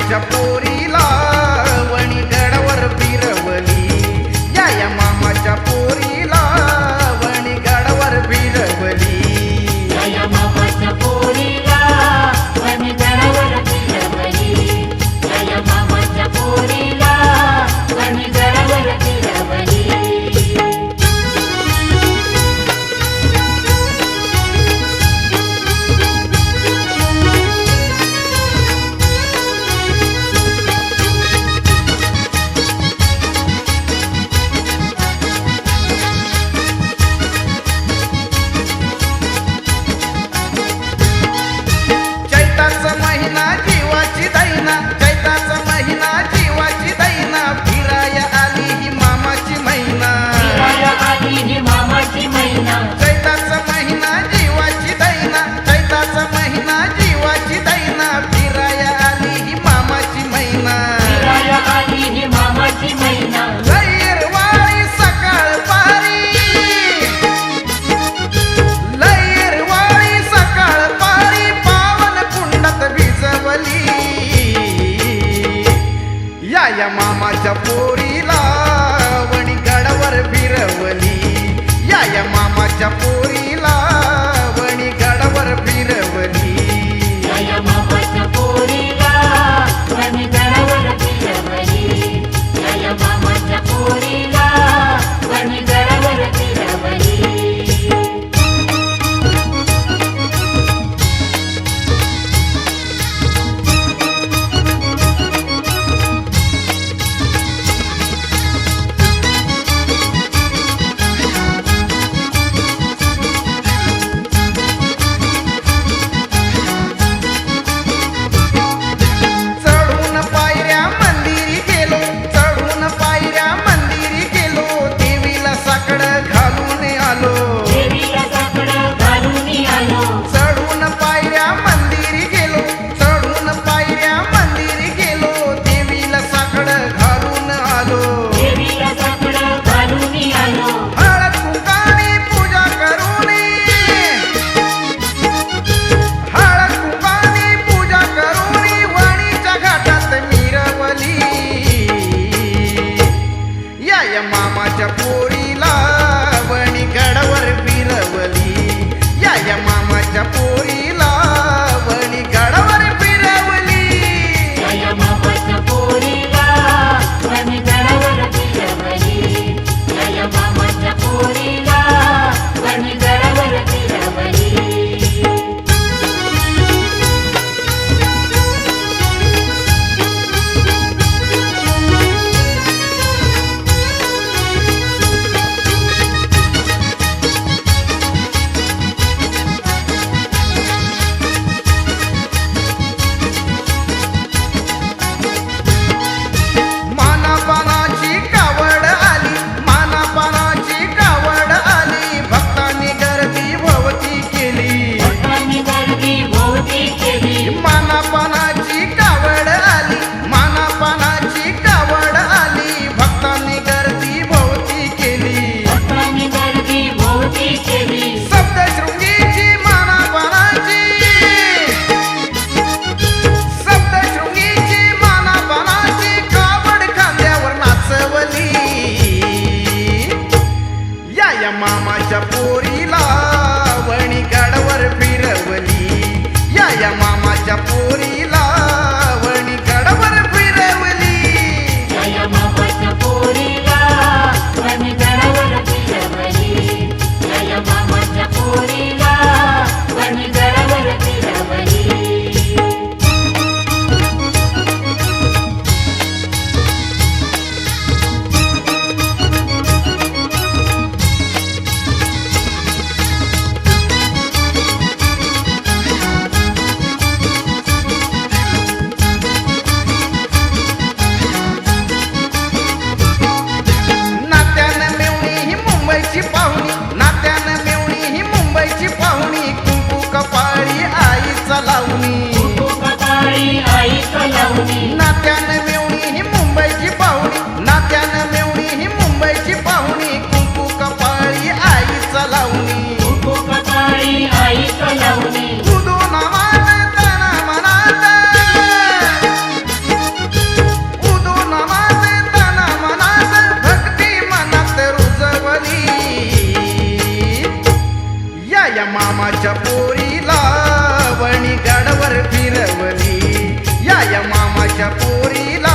मामाच्या पोरीला वणी गडावर फिरवली, या मामाच्या पोरीला वणी गडावर फिरवली. या मामाच्या पोरीला वणी गडावर फिरवली, या मामाच्या पोरीला वणी गडावर फिरवली. चैताचा महिना जीवाची दैना, चैताचा महिना जीवाची दैना, फिराया आली ही मामाची मैना. फिराया आली ही मामाची मैना. चैताचा महिना जीवाची दैना, चैताचा महिना जीवाची दैना, फिराया आली ही मामाची मैना. फिराया आली ही मामाची मैना. लैरवाळी सकाळ पारी, लैरवाळी सकाळ पारी पावन कुंडात भिजवली, या मामाच्या पोरीला वणी गडावर फिरवली, या मामाच्या पोरीला वणी गडावर फिरवली. या मामाच्या पोरीला वणी गडावर फिरवली, या मामाच्या पोरीला वणी गडावर फिरवली. चढून पायऱ्या मंदिरी गेलो, चढून पायऱ्या मंदिरी गेलो, देवीला साकडं घालून आलो. देवीला साकडं घालून आलो. चढून पायऱ्या मंदिरी गेलो, चढून पायऱ्या मंदिरी गेलो, देवीला साकडं घालून आलो. देवीला साकडं घालून आलो. हळद कुंकाने पूजा करून, हळद कुंकाने पूजा करून वणीच्या घाटात मिरवली, या मामाच्या पोरीला वणी गडावर फिरवली, या मामाच्या पोरीला वणी गडावर फिरवली. या मामाच्या पोरीला वणी गडावर फिरवली, या मामाच्या पोरीला वणी गडावर फिरवली. मामाच्या पोरीला वणी गडवर फिरवली, या मामाच्या पोरीला